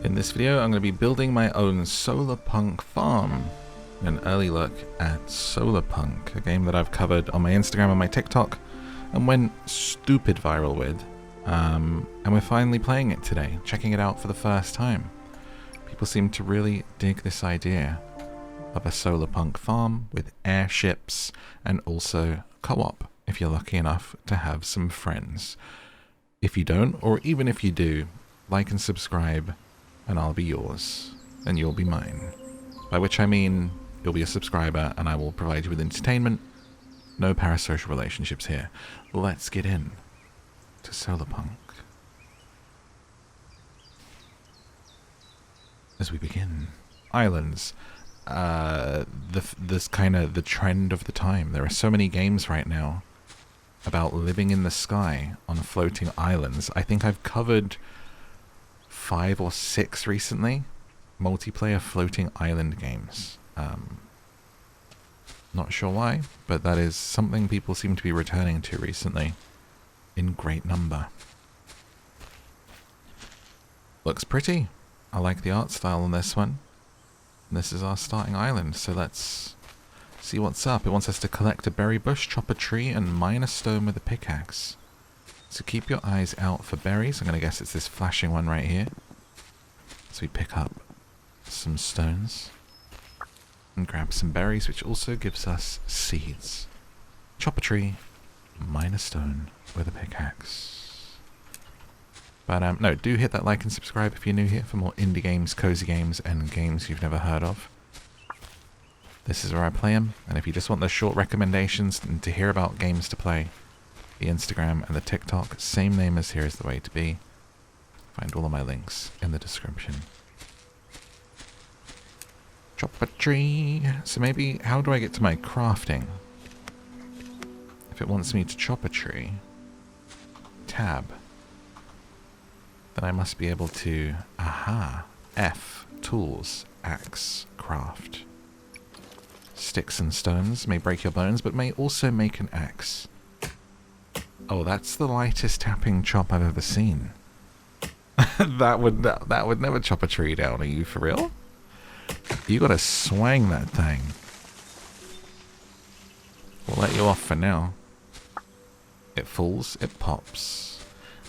In this video, I'm going to be building my own SOLARPUNK farm. An early look at SOLARPUNK, a game that I've covered on my Instagram and my TikTok, and went stupid viral with. And we're finally playing it today, checking it out for the first time. People seem to really dig this idea of a SOLARPUNK farm with airships and also co-op, if you're lucky enough to have some friends. If you don't, or even if you do, like and subscribe, and I'll be yours, and you'll be mine. By which I mean, you'll be a subscriber, and I will provide you with entertainment. No parasocial relationships here. Let's get in to SOLARPUNK. As we begin, islands. This kind of the trend of the time. There are so many games right now about living in the sky on floating islands. I think I've covered 5 or 6 recently, multiplayer floating island games. Not sure why, but that is something people seem to be returning to recently in great number. Looks pretty. I like the art style on this one. And this is our starting island, so let's see what's up. It wants us to collect a berry bush, chop a tree, and mine a stone with a pickaxe. So keep your eyes out for berries. I'm going to guess it's this flashing one right here. So we pick up some stones and grab some berries, which also gives us seeds. Chop a tree, mine a stone with a pickaxe. But no, do hit that like and subscribe if you're new here for more indie games, cozy games, and games you've never heard of. This is where I play them, and if you just want the short recommendations and to hear about games to play, the Instagram and the TikTok, same name as here is the way to be. Find all of my links in the description. Chop a tree. So maybe, how do I get to my crafting? If it wants me to chop a tree, tab, then I must be able to, aha, F, tools, axe, craft. Sticks and stones may break your bones, but may also make an axe. Oh, that's the lightest tapping chop I've ever seen. that would never chop a tree down. Are you for real? You gotta swang that thing. We'll let you off for now. It falls, it pops.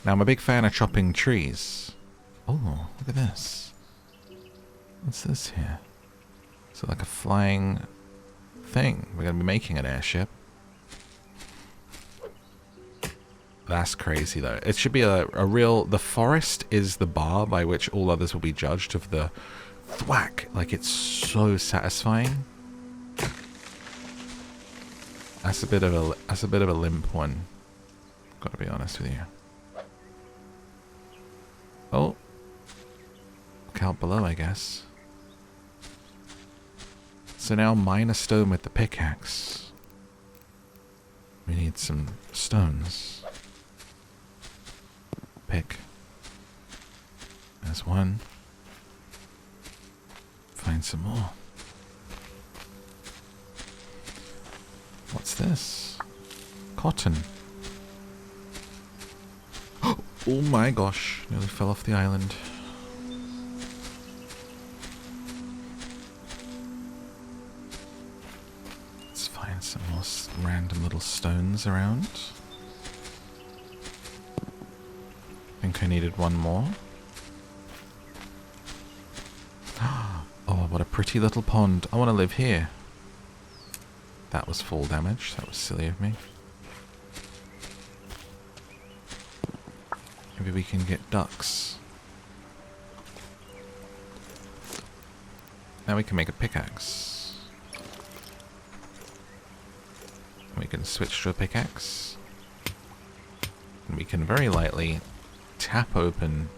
Now I'm a big fan of chopping trees. Oh, look at this. What's this here? So like a flying thing. We're gonna be making an airship. That's crazy though. It should be a real... The forest is the bar by which all others will be judged of the thwack. Like, it's so satisfying. That's a bit of a limp one. Gotta be honest with you. Oh. Look out below, I guess. So now mine a stone with the pickaxe. We need some stones. Pick. There's one. Find some more. What's this? Cotton. Oh my gosh. Nearly fell off the island. Let's find some more random little stones around. I think I needed one more. Oh, what a pretty little pond. I want to live here. That was fall damage. That was silly of me. Maybe we can get ducks. Now we can make a pickaxe. We can switch to a pickaxe. And we can very lightly tap open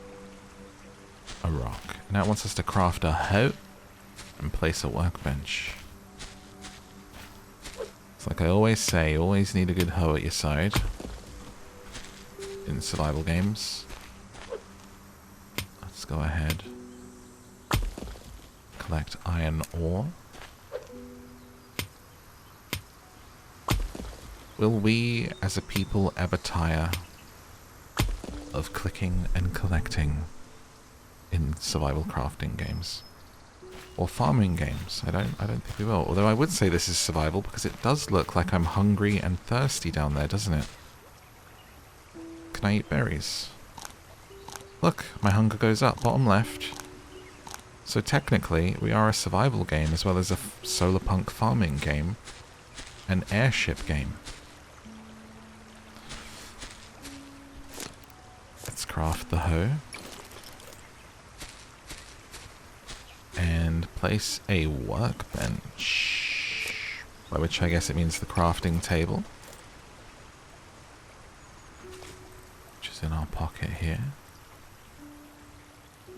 a rock. Now it wants us to craft a hoe and place a workbench. It's like I always say, you always need a good hoe at your side in survival games. Let's go ahead. Collect iron ore. Will we as a people ever tire of clicking and collecting in survival crafting games. Or farming games. I don't think we will. Although I would say this is survival because it does look like I'm hungry and thirsty down there, doesn't it? Can I eat berries? Look, my hunger goes up, bottom left. So technically, we are a survival game as well as a SOLARPUNK farming game. An airship game. Let's craft the hoe. And place a workbench. By which I guess it means the crafting table. Which is in our pocket here. I'm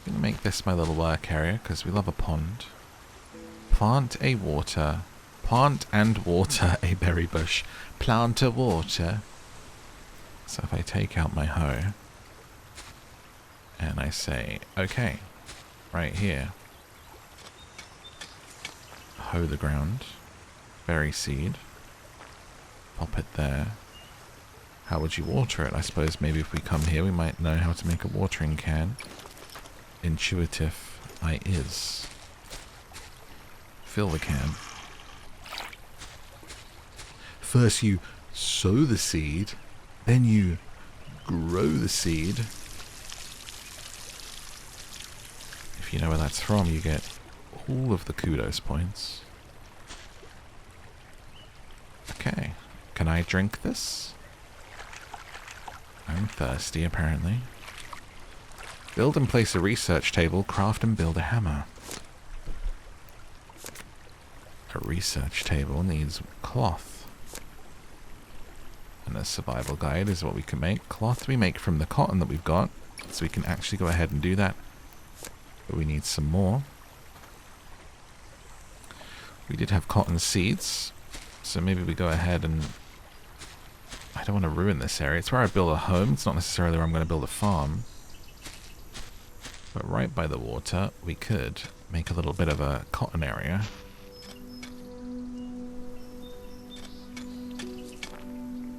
going to make this my little work area because we love a pond. Plant and water a berry bush. Plant a water. So if I take out my hoe and I say, okay, right here, hoe the ground, berry seed, pop it there. How would you water it? I suppose maybe if we come here we might know how to make a watering can. Intuitive I is. Fill the can. First you sow the seed, then you grow the seed. If you know where that's from, you get all of the kudos points. Okay, can I drink this? I'm thirsty, apparently. Build and place a research table, craft and build a hammer. A research table needs cloth. And a survival guide is what we can make. Cloth we make from the cotton that we've got, so we can actually go ahead and do that. But we need some more. We did have cotton seeds, so maybe we go ahead and... I don't want to ruin this area. It's where I build a home. It's not necessarily where I'm going to build a farm. But right by the water, we could make a little bit of a cotton area.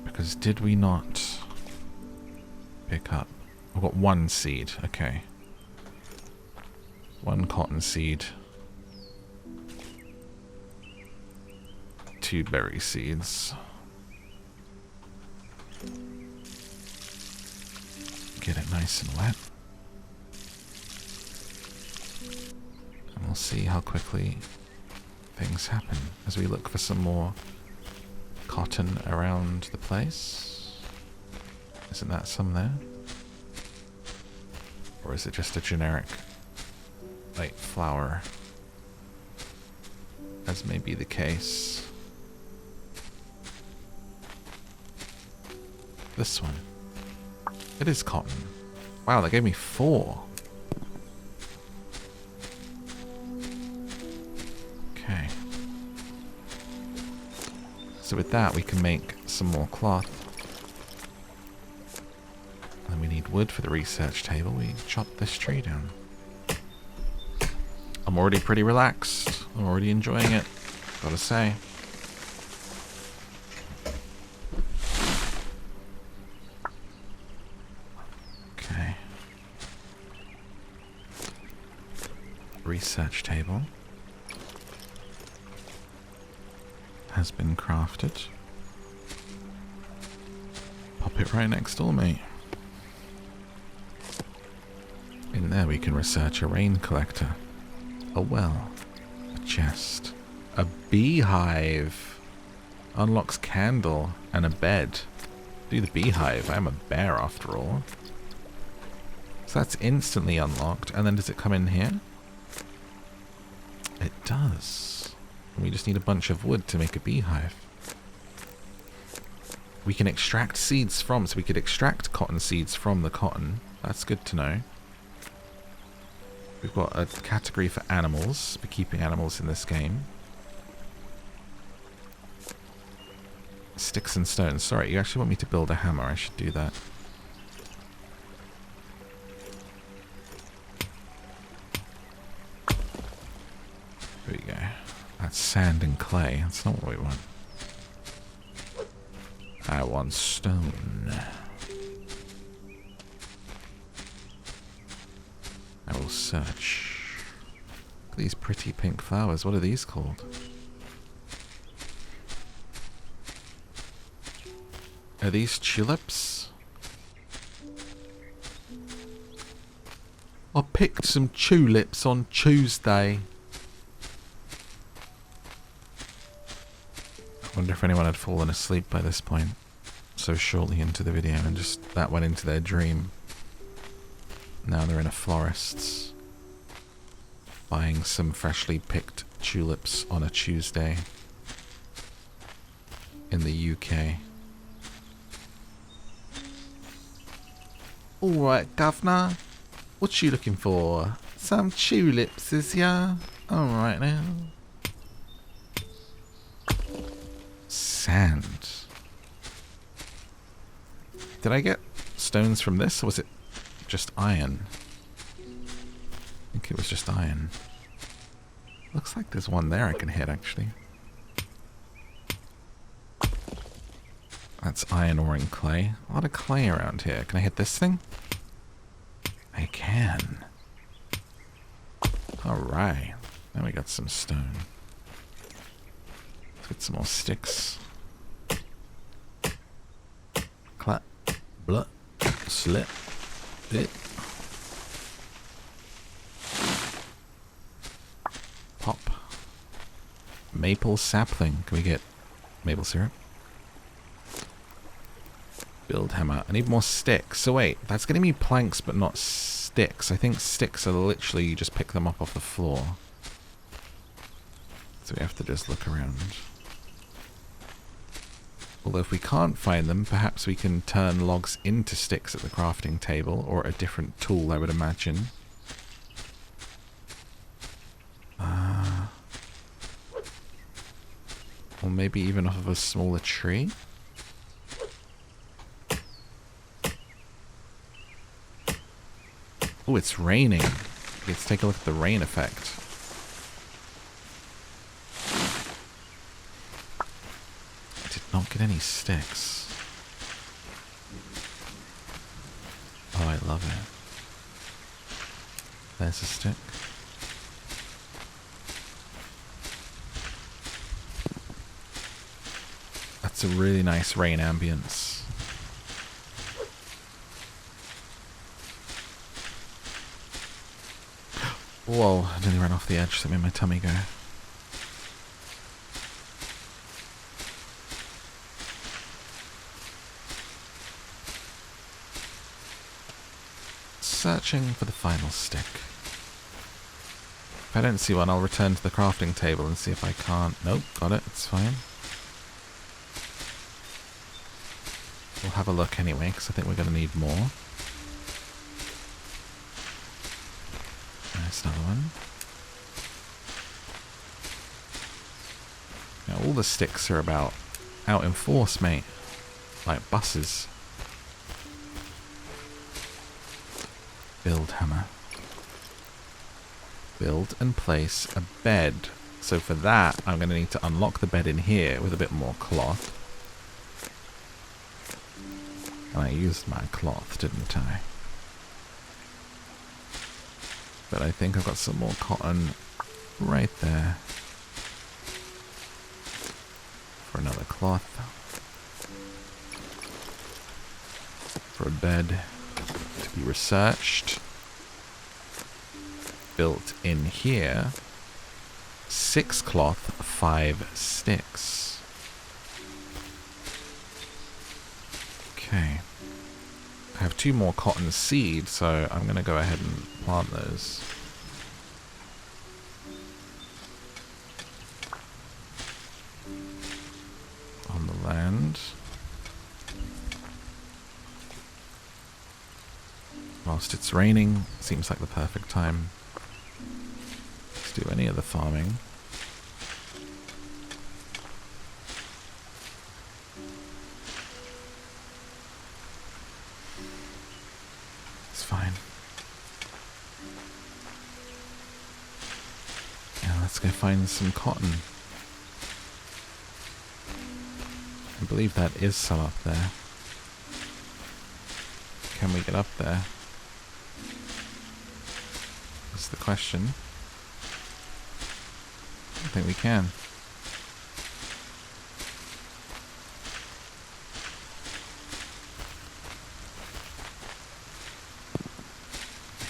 Because did we not pick up... I've got one seed, okay. One cotton seed. 2 berry seeds. Get it nice and wet. And we'll see how quickly things happen as we look for some more cotton around the place. Isn't that some there? Or is it just a generic, like, flower? As may be the case. This one. It is cotton. Wow, they gave me 4. Okay. So with that, we can make some more cloth. And we need wood for the research table. We chop this tree down. I'm already pretty relaxed. I'm already enjoying it. Gotta say. Okay. Research table has been crafted. Pop it right next door, mate. In there we can research a rain collector, a well, a chest, a beehive, unlocks candle, and a bed. Do the beehive, I'm a bear after all. So that's instantly unlocked, and then does it come in here? It does. We just need a bunch of wood to make a beehive. We can extract seeds from, so we could extract cotton seeds from the cotton. That's good to know. We've got a category for animals. We're keeping animals in this game. Sticks and stones. Sorry, you actually want me to build a hammer. I should do that. Here we go. That's sand and clay. That's not what we want. I want stone. will search. Look at these pretty pink flowers. What are these called? Are these tulips? I picked some tulips on Tuesday. I wonder if anyone had fallen asleep by this point, so shortly into the video, and just that went into their dream. Now they're in a florist's, buying some freshly picked tulips on a Tuesday in the UK. Alright, governor. What you looking for? Some tulips, is ya? Alright now. Sand. Did I get stones from this, or was it just iron? I think it was just iron. Looks like there's one there I can hit, actually. That's iron ore and clay. A lot of clay around here. Can I hit this thing? I can. Alright. Now we got some stone. Let's get some more sticks. Clap. Blut. Slit. It. Pop. Maple sapling. Can we get maple syrup? Build hammer. I need more sticks. So wait, that's getting me planks but not sticks. I think sticks are literally you just pick them up off the floor. So we have to just look around. Although if we can't find them, perhaps we can turn logs into sticks at the crafting table, or a different tool, I would imagine. Or maybe even off of a smaller tree. Oh, it's raining. Let's take a look at the rain effect. I did not get any sticks. Oh, I love it. There's a stick. That's a really nice rain ambience. Whoa, I nearly ran off the edge, so it made my tummy go. Searching for the final stick. If I don't see one, I'll return to the crafting table and see if I can't... Nope, got it, it's fine. We'll have a look anyway, because I think we're going to need more. There's another one. Now all the sticks are about out in force, mate. Like buses. Build hammer. Build and place a bed. So for that, I'm going to need to unlock the bed in here with a bit more cloth. And I used my cloth, didn't I? But I think I've got some more cotton right there. For another cloth. For a bed to be researched. Built in here. 6 cloth, 5 sticks. Okay. I have 2 more cotton seeds, so I'm going to go ahead and plant those. On the land. Whilst it's raining, seems like the perfect time to do any of the farming. It's fine. Now let's go find some cotton. I believe that is some up there. Can we get up there? Is the question. I think we can.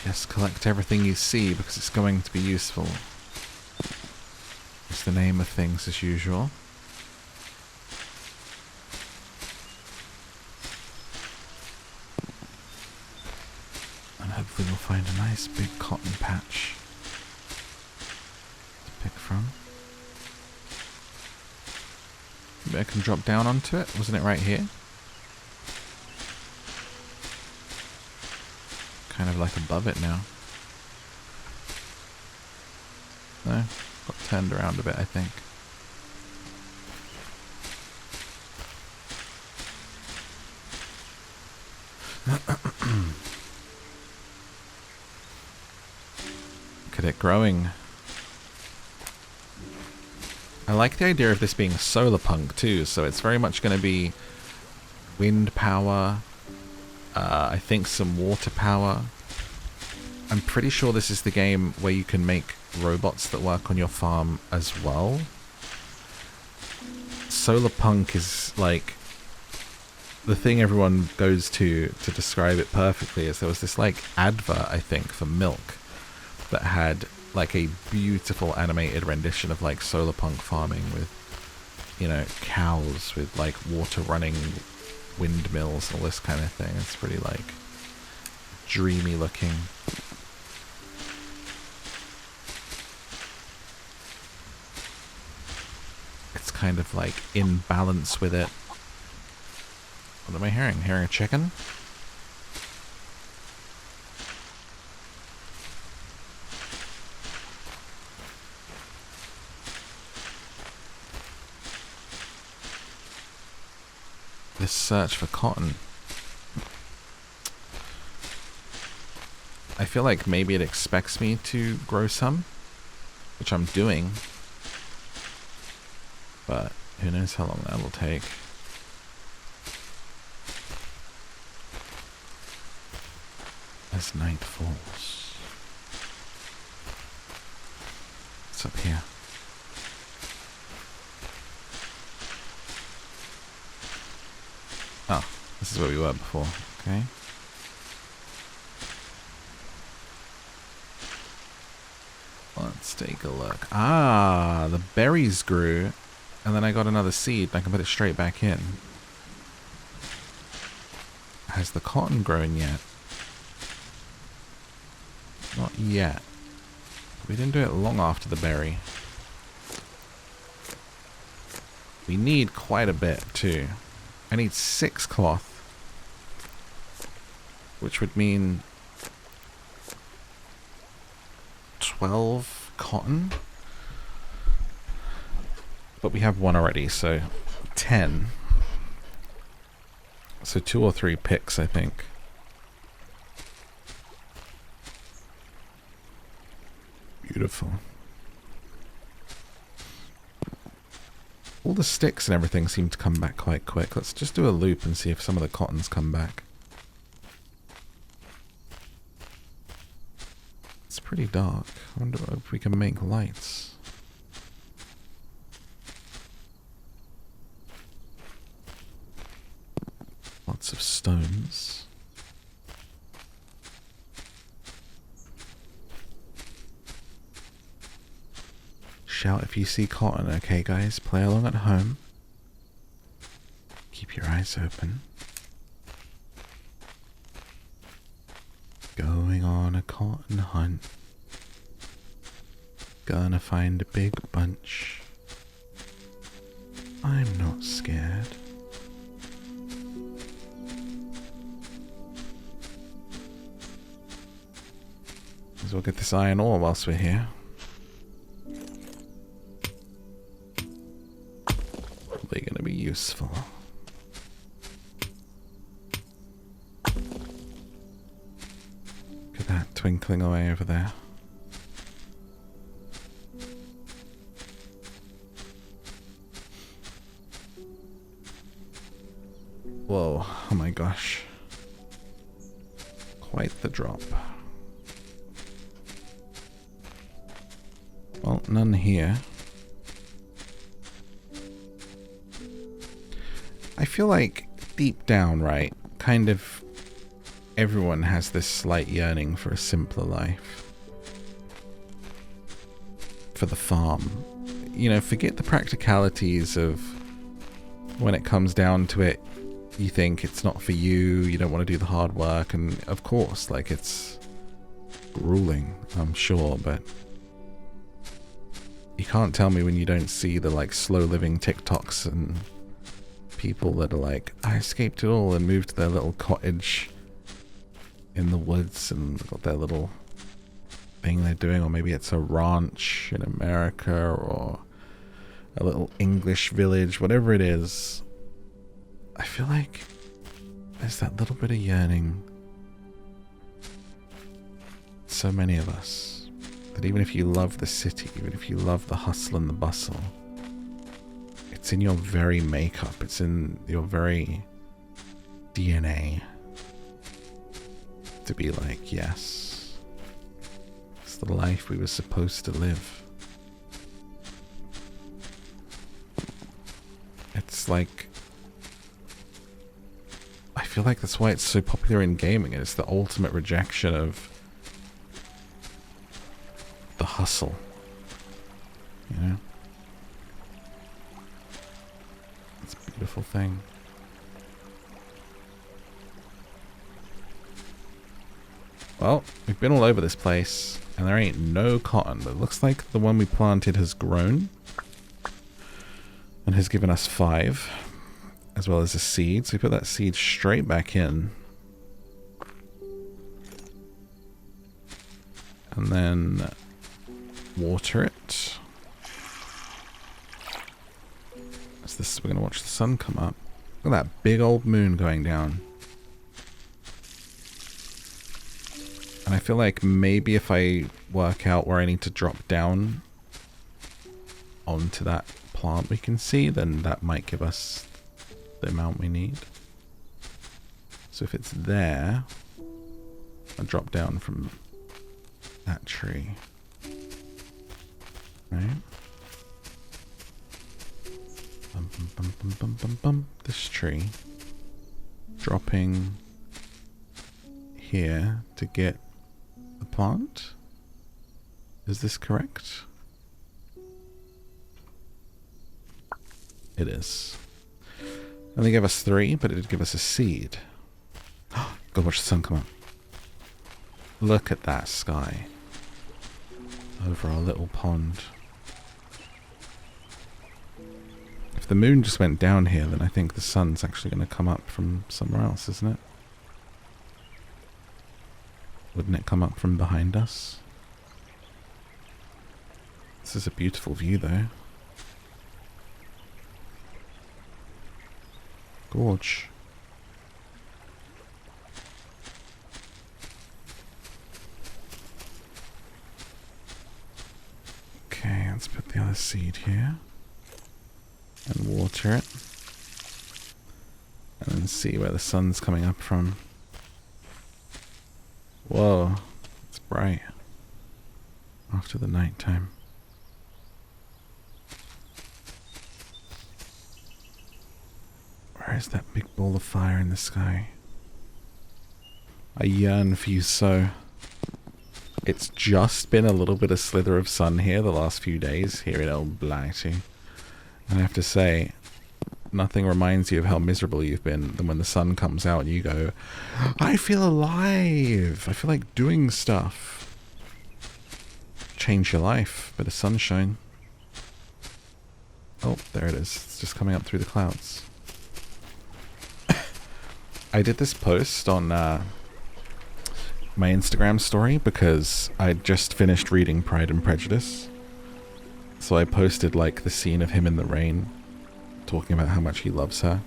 Just collect everything you see because it's going to be useful. It's the name of things as usual. And hopefully we'll find a nice big cotton patch to pick from. Maybe I can drop down onto it. Wasn't it right here? Kind of like above it now. No? Got turned around a bit, I think. Look at it growing. I like the idea of this being solarpunk too, so it's very much going to be wind power, I think some water power. I'm pretty sure this is the game where you can make robots that work on your farm as well. Solarpunk is like the thing everyone goes to describe it perfectly. Is there was this like advert, I think, for milk that had like a beautiful animated rendition of like solarpunk farming with, you know, cows with like water running windmills and all this kind of thing. It's pretty like dreamy looking. It's kind of like in balance with it. What am I hearing? Hearing a chicken? This search for cotton. I feel like maybe it expects me to grow some, which I'm doing, but who knows how long that will take. As night falls. What's up here? Oh, this is where we were before. Okay. Let's take a look. Ah, the berries grew, and then I got another seed, and I can put it straight back in. Has the cotton grown yet? Not yet. We didn't do it long after the berry. We need quite a bit, too. I need 6 cloth, which would mean 12 cotton, but we have 1 already, so 10. So 2 or 3 picks, I think. Beautiful. All the sticks and everything seem to come back quite quick. Let's just do a loop and see if some of the cottons come back. It's pretty dark. I wonder if we can make lights. Lots of stones. Shout if you see cotton, okay guys? Play along at home. Keep your eyes open. Going on a cotton hunt. Gonna find a big bunch. I'm not scared. Might as well get this iron ore whilst we're here. Probably gonna be useful. Look at that twinkling away over there. Whoa, oh my gosh. Quite the drop. Well, none here. I feel like deep down, right, kind of everyone has this slight yearning for a simpler life. For the farm. You know, forget the practicalities of when it comes down to it, you think it's not for you, you don't want to do the hard work, and of course, like, it's grueling, I'm sure, but you can't tell me when you don't see the, like, slow living TikToks and people that are like, I escaped it all and moved to their little cottage in the woods and got their little thing they're doing, or maybe it's a ranch in America or a little English village, whatever it is. I feel like there's that little bit of yearning. So many of us, that even if you love the city, even if you love the hustle and the bustle, it's in your very makeup, it's in your very DNA to be like, yes, it's the life we were supposed to live. It's like, I feel like that's why it's so popular in gaming. It's the ultimate rejection of the hustle, you know? It's a beautiful thing. Well, we've been all over this place, and there ain't no cotton, but it looks like the one we planted has grown and has given us 5, as well as a seed. So we put that seed straight back in. And then water it. As this, we're going to watch the sun come up. Look at that big old moon going down. And I feel like maybe if I work out where I need to drop down onto that plant we can see, then that might give us the amount we need. So if it's there, I'll drop down from that tree. Right? Bum, bum, bum, bum, bum, bum, bum. This tree. Dropping here to get the plant. Is this correct? It is. And they gave us 3, but it did give us a seed. Go watch the sun come up. Look at that sky. Over our little pond. If the moon just went down here, then I think the sun's actually going to come up from somewhere else, isn't it? Wouldn't it come up from behind us? This is a beautiful view, though. Gorge. Okay, let's put the other seed here. And water it. And then see where the sun's coming up from. Whoa, it's bright. After the night time. Where is that big ball of fire in the sky? I yearn for you so. It's just been a little bit of slither of sun here the last few days here in Old Blighty. And I have to say, nothing reminds you of how miserable you've been than when the sun comes out and you go, I feel alive! I feel like doing stuff. Change your life. Bit of sunshine. Oh, there it is. It's just coming up through the clouds. I did this post on my Instagram story because I'd just finished reading Pride and Prejudice. So I posted like the scene of him in the rain, talking about how much he loves her.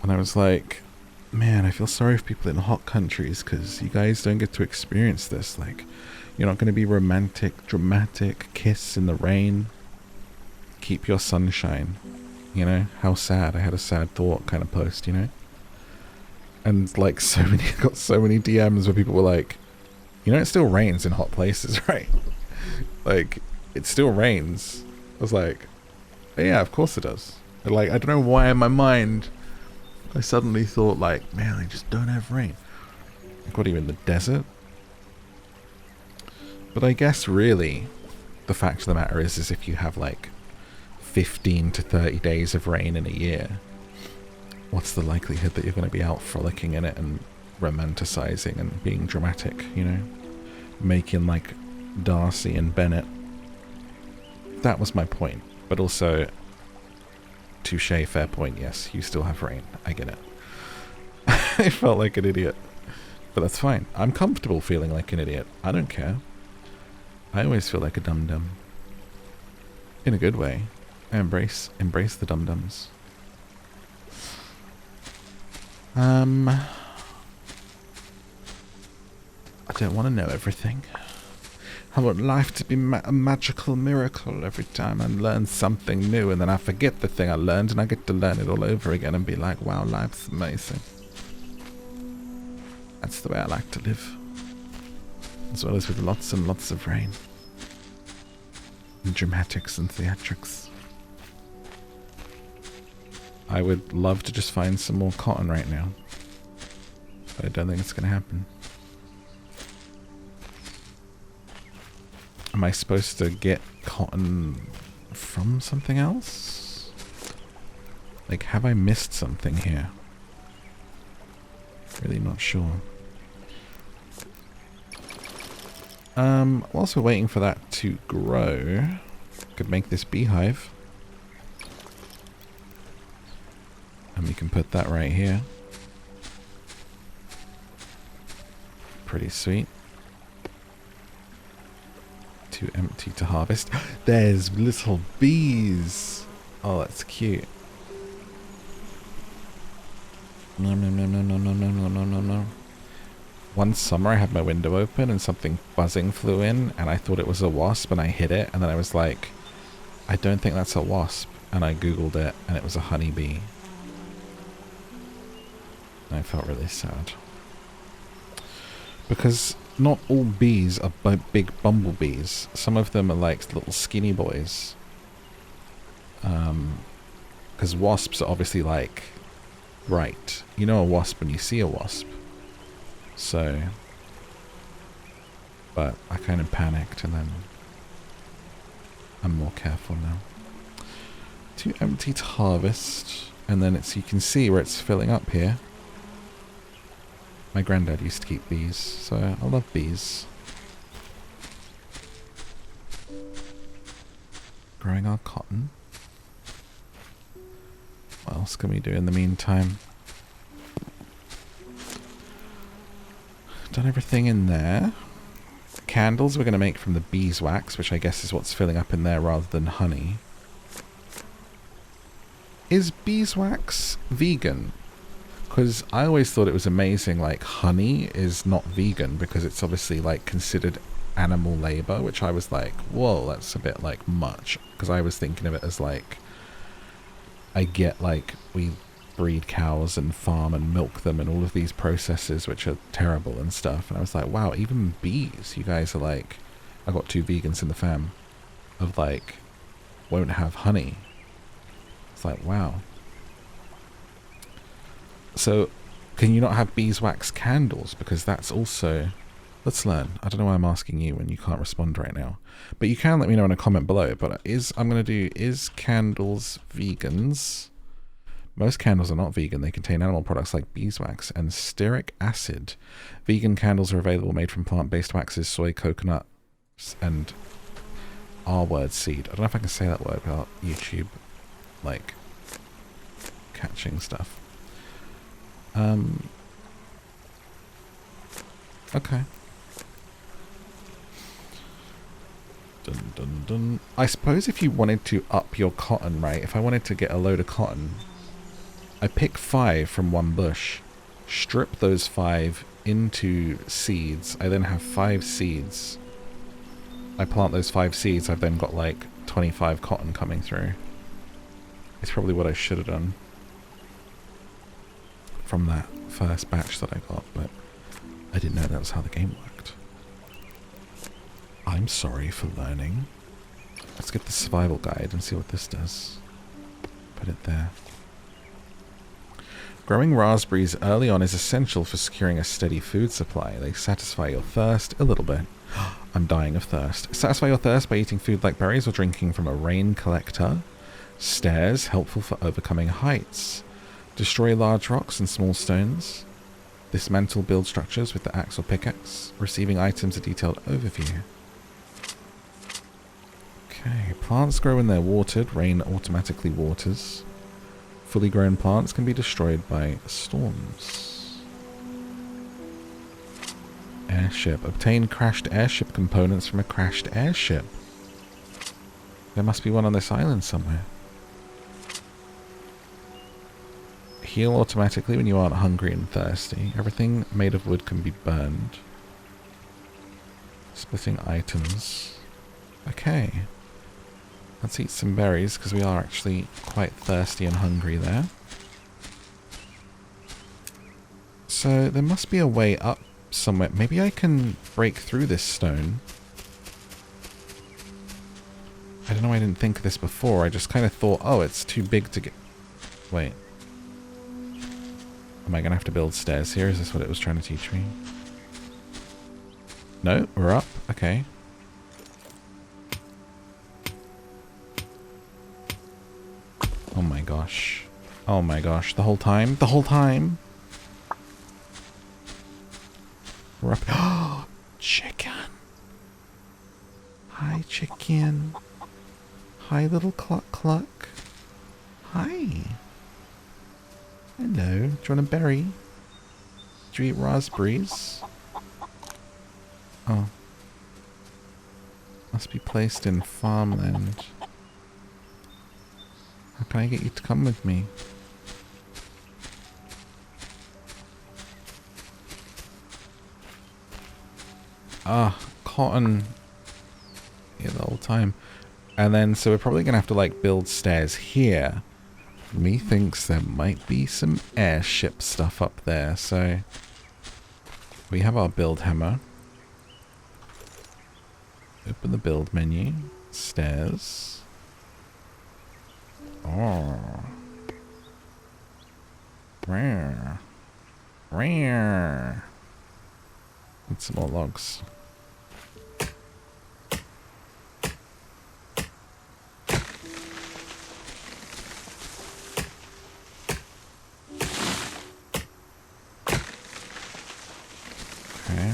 And I was like, man, I feel sorry for people in hot countries because you guys don't get to experience this. Like, you're not going to be romantic, dramatic, kiss in the rain. Keep your sunshine. You know, how sad. I had a sad thought kind of post, you know? And like got so many DMs where people were like, you know, it still rains in hot places, right? Like, it still rains. I was like, yeah, of course it does. But like, I don't know why in my mind I suddenly thought like, man, they just don't have rain. Like, what are you, in the desert? But I guess really, the fact of the matter is if you have like 15 to 30 days of rain in a year, what's the likelihood that you're going to be out frolicking in it and romanticizing and being dramatic, you know? Making like Darcy and Bennett. That was my point. But also, touche, fair point, yes, you still have rain. I get it. I felt like an idiot. But that's fine. I'm comfortable feeling like an idiot. I don't care. I always feel like a dum-dum. In a good way. I embrace the dum-dums. I don't want to know everything. I want life to be a magical miracle every time I learn something new, and then I forget the thing I learned and I get to learn it all over again and be like, wow, life's amazing. That's the way I like to live. As well as with lots and lots of rain. And dramatics and theatrics. I would love to just find some more cotton right now. But I don't think it's going to happen. Am I supposed to get cotton from something else? Like, have I missed something here? Really not sure. Whilst we're waiting for that to grow, could make this beehive. And we can put that right here. Pretty sweet. Too empty to harvest. There's little bees. Oh, that's cute. No, no, no, no, no, no, no, no, no, no, no. One summer I had my window open and something buzzing flew in and I thought it was a wasp and I hit it and then I was like, I don't think that's a wasp. And I googled it and it was a honeybee. And I felt really sad. Because not all bees are big bumblebees. Some of them are like little skinny boys. Because wasps are obviously like bright. You know a wasp when you see a wasp. So, but I kind of panicked and then I'm more careful now. Too empty to harvest. And then you can see where it's filling up here. My granddad used to keep bees, so I love bees. Growing our cotton. What else can we do in the meantime? Done everything in there. Candles we're going to make from the beeswax, which I guess is what's filling up in there rather than honey. Is beeswax vegan? Because I always thought it was amazing, like, honey is not vegan because it's obviously, like, considered animal labor, which I was like, whoa, that's a bit, like, much. Because I was thinking of it as, like, I get, like, we breed cows and farm and milk them and all of these processes which are terrible and stuff. And I was like, wow, even bees, you guys are like, I got 2 vegans in the fam, of, like, won't have honey. It's like, wow. So, can you not have beeswax candles? Because that's also... Let's learn. I don't know why I'm asking you when you can't respond right now. But you can let me know in a comment below. But I'm going to do, is candles vegans? Most candles are not vegan. They contain animal products like beeswax and stearic acid. Vegan candles are available made from plant-based waxes, soy, coconut, and R-word seed. I don't know if I can say that word without YouTube, like, catching stuff. Okay. Dun, dun, dun. I suppose if you wanted to up your cotton, right? If I wanted to get a load of cotton, I pick 5 from one bush, strip those 5 into seeds. I then have 5 seeds. I plant those 5 seeds. I've then got like 25 cotton coming through. It's probably what I should have done from that first batch that I got, but I didn't know that was how the game worked. I'm sorry for learning. Let's get the survival guide and see what this does. Put it there. Growing raspberries early on is essential for securing a steady food supply. They satisfy your thirst a little bit. I'm dying of thirst. Satisfy your thirst by eating food like berries or drinking from a rain collector. Stairs, helpful for overcoming heights. Destroy large rocks and small stones. Dismantle build structures with the axe or pickaxe. Receiving items, a detailed overview. Okay, plants grow when they're watered. Rain automatically waters. Fully grown plants can be destroyed by storms. Airship. Obtain crashed airship components from a crashed airship. There must be one on this island somewhere. Heal automatically when you aren't hungry and thirsty. Everything made of wood can be burned. Splitting items. Okay. Let's eat some berries, because we are actually quite thirsty and hungry there. So, there must be a way up somewhere. Maybe I can break through this stone. I don't know why I didn't think of this before. I just kind of thought, oh, it's too big to get... Wait. Am I going to have to build stairs here? Is this what it was trying to teach me? No, we're up. Okay. Oh my gosh. Oh my gosh. The whole time? The whole time? We're up. Oh! Chicken! Hi, chicken. Hi, little cluck cluck. Hi. Hello. Do you want a berry? Did you eat raspberries? Oh. Must be placed in farmland. How can I get you to come with me? Ah, cotton. Yeah, the whole time. And then, so we're probably going to have to, like, build stairs here. Methinks there might be some airship stuff up there, so... We have our build hammer. Open the build menu. Stairs. Oh. Rare. Rare. Need some more logs. Okay.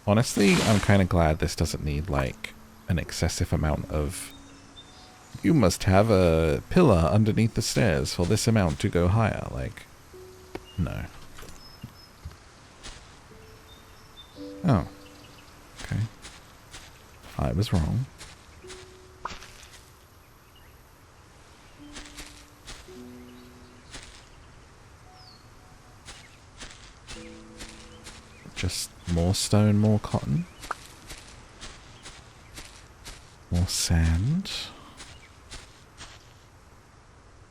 Honestly, I'm kind of glad this doesn't need, like, an excessive amount of... You must have a pillar underneath the stairs for this amount to go higher. Like, no. Oh. Okay. I was wrong. Just more stone, more cotton. More sand.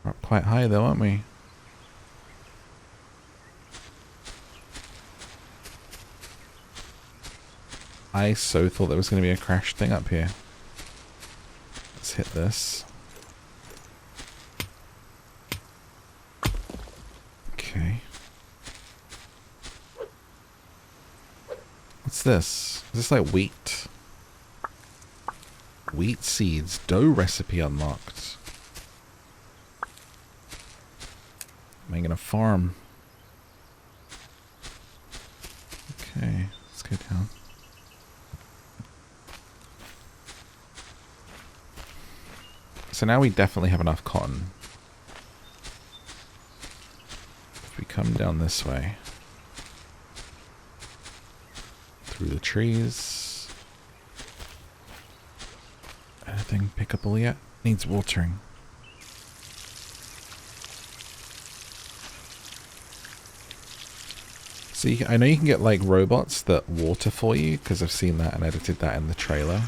We're up quite high though, aren't we? I so thought there was going to be a crashed thing up here. Let's hit this. Okay. What's this? Is this like wheat? Wheat seeds. Dough recipe unlocked. Making a farm. Okay, let's go down. So now we definitely have enough cotton. If we come down this way. Through the trees. Anything pickable yet? Needs watering. So I know you can get like robots that water for you, because I've seen that and edited that in the trailer.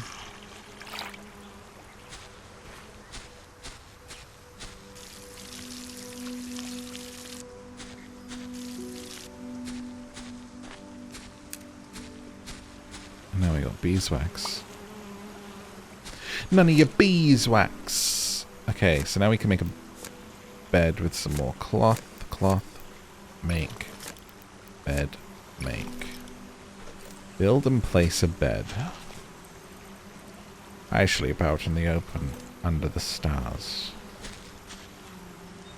And now we got beeswax. None of your beeswax. Okay, so now we can make a bed with some more cloth. Cloth. Make. Bed. Make. Build and place a bed. Actually, out in the open, under the stars.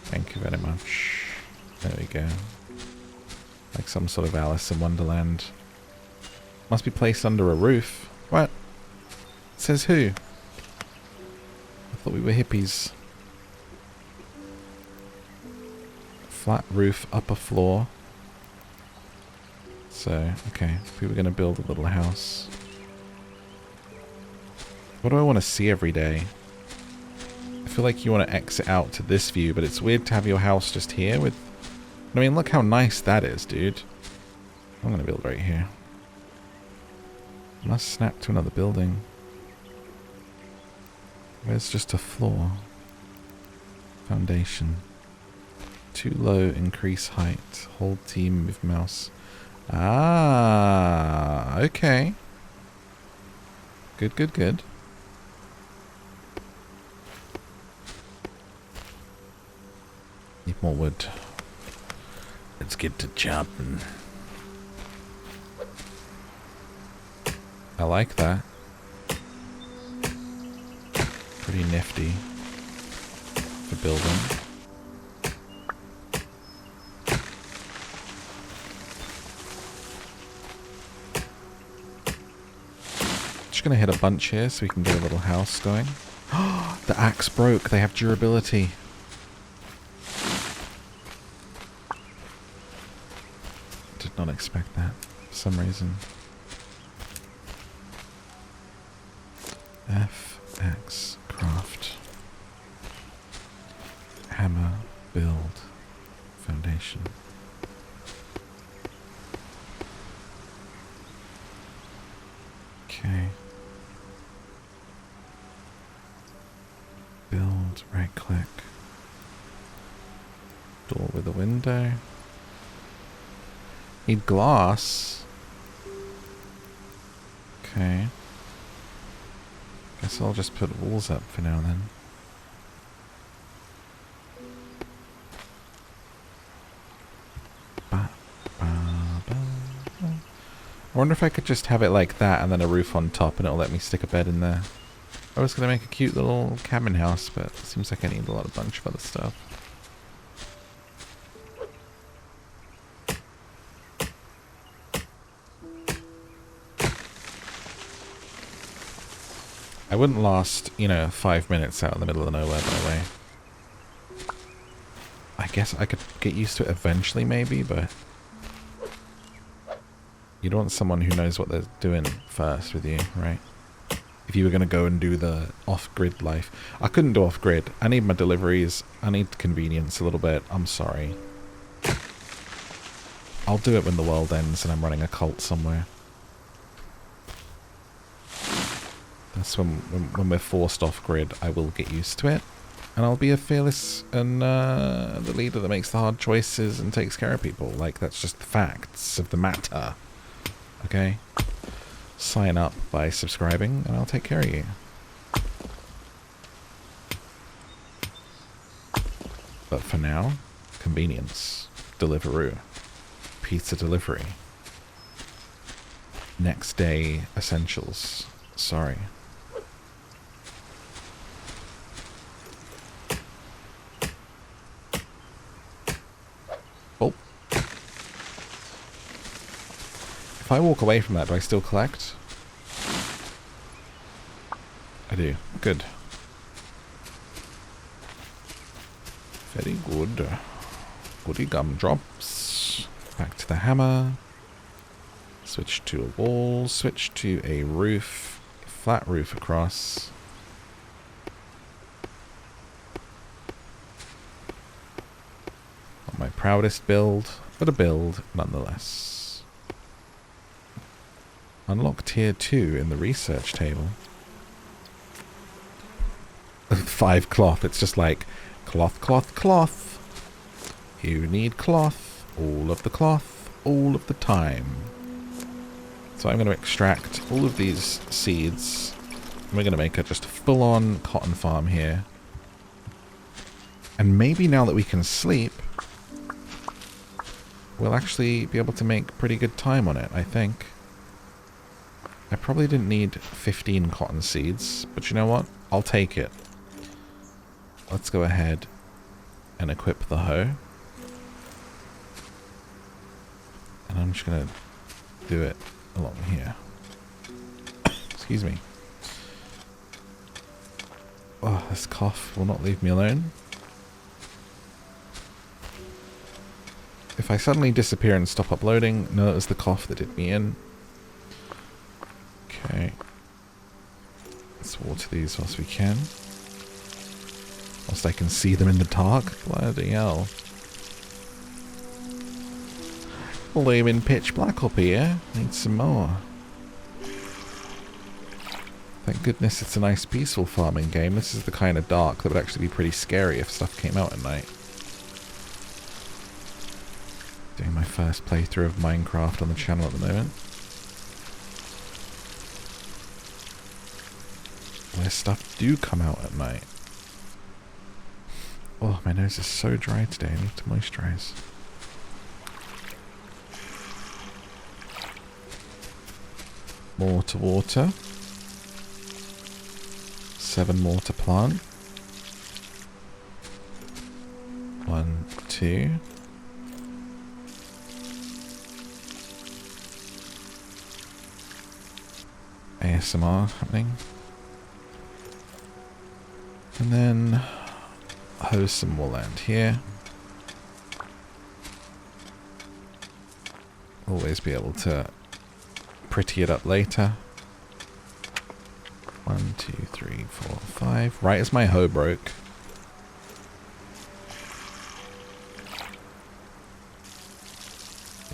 Thank you very much. There we go. Like some sort of Alice in Wonderland. Must be placed under a roof. What? Says who? I thought we were hippies. Flat roof, upper floor. So, okay. If we were going to build a little house. What do I want to see every day? I feel like you want to exit out to this view, but it's weird to have your house just here with... I mean, look how nice that is, dude. I'm going to build right here. Must snap to another building. Where's just a floor? Foundation. Too low, increase height. Hold T, move mouse. Ah, okay. Good, good, good. Need more wood. Let's get to chopping. I like that. Pretty nifty for building. Just gonna hit a bunch here so we can get a little house going. The axe broke. They have durability. Did not expect that for some reason. F-X craft. Hammer, build, foundation. Okay. Build, right click. Door with a window. Need glass. Okay. Guess I'll just put walls up for now then. I wonder if I could just have it like that and then a roof on top and it'll let me stick a bed in there. I was going to make a cute little cabin house, but it seems like I need a bunch of other stuff. I wouldn't last, 5 minutes out in the middle of nowhere, by the way. I guess I could get used to it eventually, maybe, but... You'd want someone who knows what they're doing first with you, right? If you were going to go and do the off-grid life. I couldn't do off-grid. I need my deliveries. I need convenience a little bit. I'm sorry. I'll do it when the world ends and I'm running a cult somewhere. That's when we're forced off-grid. I will get used to it. And I'll be a fearless and the leader that makes the hard choices and takes care of people. Like, that's just the facts of the matter. Okay? Sign up by subscribing and I'll take care of you. But for now, convenience. Deliveroo. Pizza delivery. Next day essentials. Sorry. Oh. If I walk away from that, do I still collect? I do. Good. Very good. Goody gumdrops. Back to the hammer. Switch to a wall. Switch to a roof. Flat roof across. Not my proudest build, but a build nonetheless. Unlock tier 2 in the research table. 5 cloth. It's just like cloth, cloth, cloth. You need cloth. All of the cloth. All of the time. So I'm going to extract all of these seeds We're going to make just a full-on cotton farm here. And maybe now that we can sleep, we'll actually be able to make pretty good time on it, I think. I probably didn't need 15 cotton seeds, but you know what? I'll take it. Let's go ahead and equip the hoe. And I'm just going to do it along here. Excuse me. Oh, this cough will not leave me alone. If I suddenly disappear and stop uploading, no, it was the cough that did me in. Okay. Let's water these whilst we can. Whilst I can see them in the dark. Bloody hell. Blooming pitch black up here. Need some more. Thank goodness it's a nice peaceful farming game. This is the kind of dark that would actually be pretty scary if stuff came out at night. Doing my first playthrough of Minecraft on the channel at the moment. Where stuff do come out at night. Oh, my nose is so dry today. I need to moisturize. More to water. 7 more to plant. 1, 2. ASMR happening. And then hose some more land here. Always be able to pretty it up later. 1, 2, 3, 4, 5. Right as my hoe broke.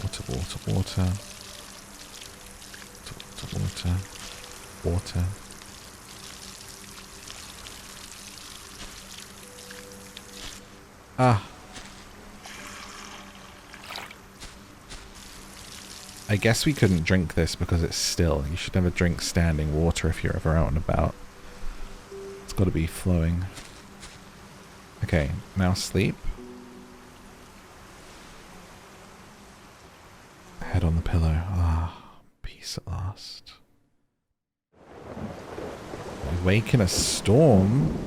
Water, water, water. Water, water. Water. Ah. I guess we couldn't drink this because it's still. You should never drink standing water if you're ever out and about. It's got to be flowing. Okay, now sleep. Head on the pillow. Ah, peace at last. We wake in a storm?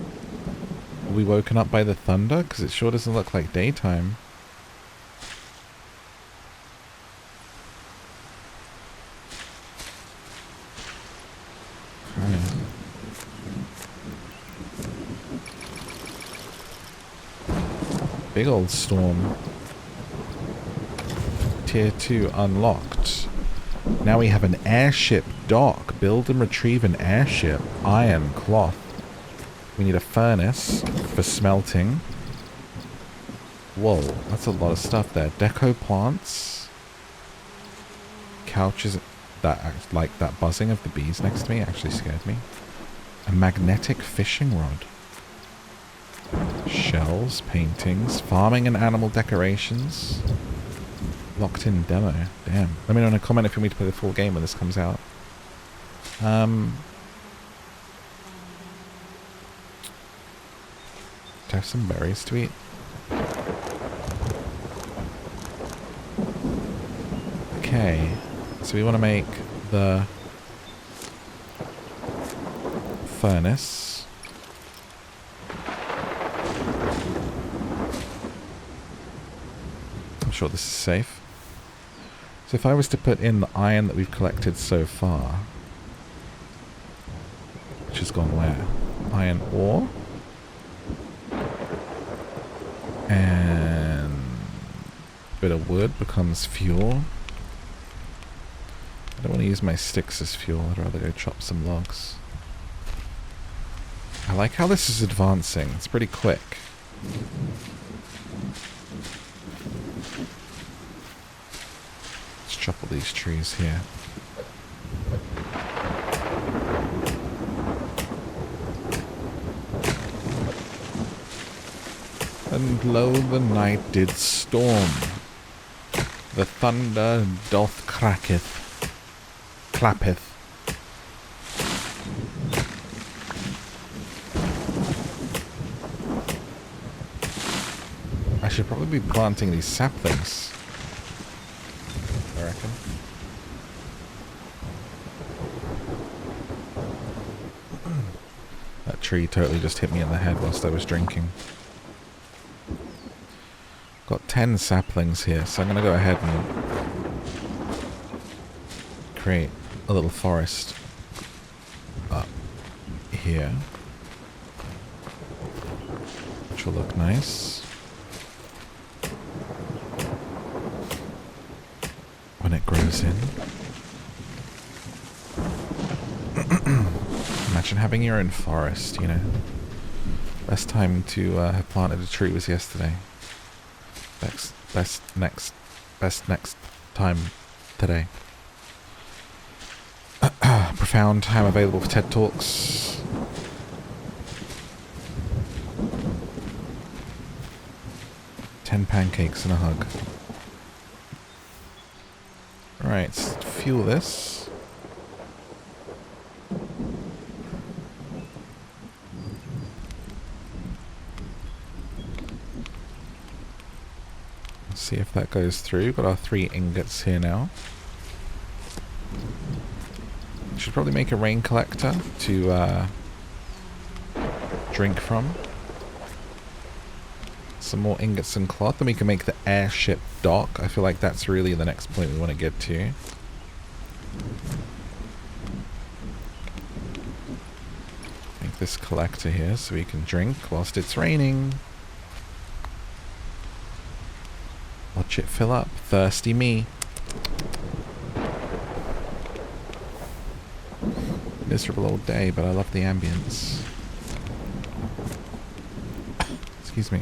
Are we woken up by the thunder? Because it sure doesn't look like daytime. Big old storm. Tier 2 unlocked. Now we have an airship dock. Build and retrieve an airship. Iron cloth. We need a furnace for smelting. Whoa, that's a lot of stuff there. Deco plants. Couches. That, like that buzzing of the bees next to me actually scared me. A magnetic fishing rod. Shells, paintings, farming and animal decorations. Locked in demo. Damn. Let me know in a comment if you want me to play the full game when this comes out. Do I have some berries to eat? Okay. So we want to make the furnace. I'm sure this is safe. So if I was to put in the iron that we've collected so far, which has gone where? Iron ore. And a bit of wood becomes fuel. I don't want to use my sticks as fuel. I'd rather go chop some logs. I like how this is advancing. It's pretty quick. Let's chop all these trees here. And lo, the night did storm. The thunder doth clappeth. should probably be planting these saplings, I reckon. That tree totally just hit me in the head whilst I was drinking. Got 10 saplings here, so I'm going to go ahead and create a little forest up here, which will look nice when it grows in. Imagine having your own forest, you know. Best time to have planted a tree was yesterday. Best next time today. Profound. I'm available for TED Talks. $10 pancakes and a hug. Right, let's fuel this. See if that goes through. Got our 3 ingots here now. Should probably make a rain collector to drink from. Some more ingots and cloth, then we can make the airship dock. I feel like that's really the next point we want to get to. Make this collector here so we can drink whilst it's raining. Watch it fill up. Thirsty me. Miserable old day, but I love the ambience. Excuse me.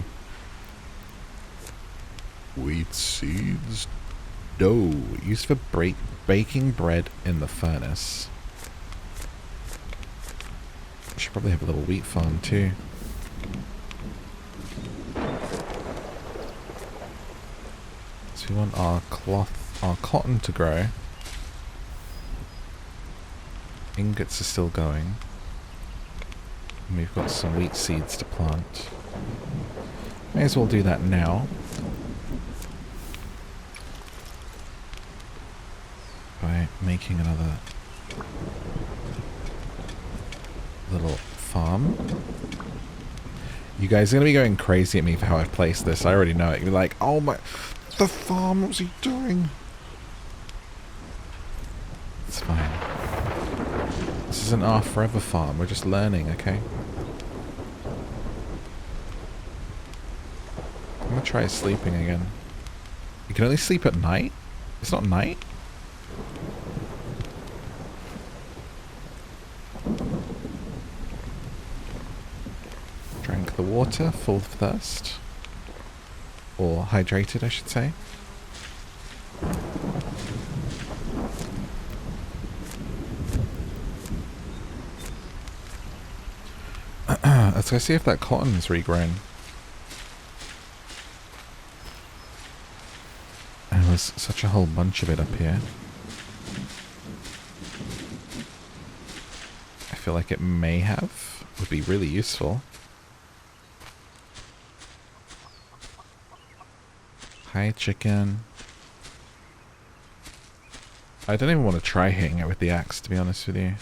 Wheat seeds. Dough. Used for baking bread in the furnace. Should probably have a little wheat farm too. We want our cotton to grow. Ingots are still going. And we've got some wheat seeds to plant. May as well do that now. By making another little farm. You guys are going to be going crazy at me for how I've placed this. I already know it. You're like, oh my... The farm, what's he doing? It's fine. This isn't our forever farm, we're just learning, okay? I'm gonna try sleeping again. You can only sleep at night? It's not night? Drank the water, full of thirst. Or hydrated, I should say. Let's go see if that cotton is regrown. And there's such a whole bunch of it up here. I feel like it may have. Would be really useful. Hi, chicken. I don't even want to try hitting it with the axe, to be honest with you.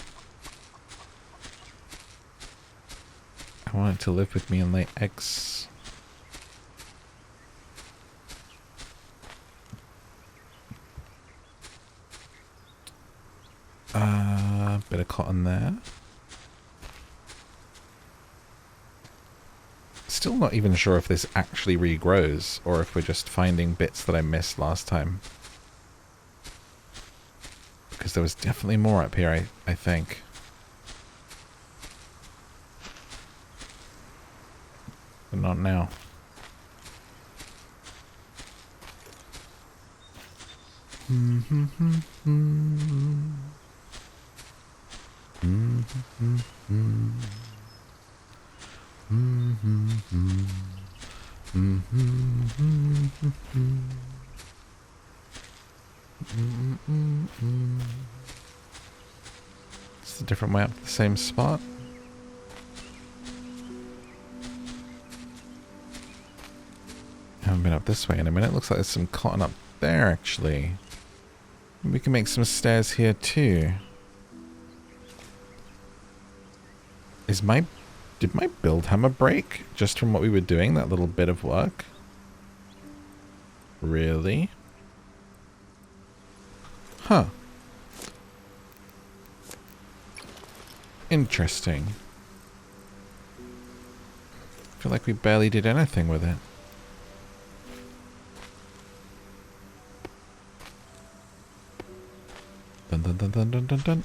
I want it to live with me and lay eggs. Bit of cotton there. Still not even sure if this actually regrows or if we're just finding bits that I missed last time. Because there was definitely more up here, I think. But not now. It's a different way up to the same spot. haven't been up this way in a minute. Looks like there's some cotton up there, actually. We can make some stairs here, too. Did my build hammer break? Just from what we were doing, that little bit of work? Really? Huh. Interesting. I feel like we barely did anything with it. Dun dun dun dun dun dun dun.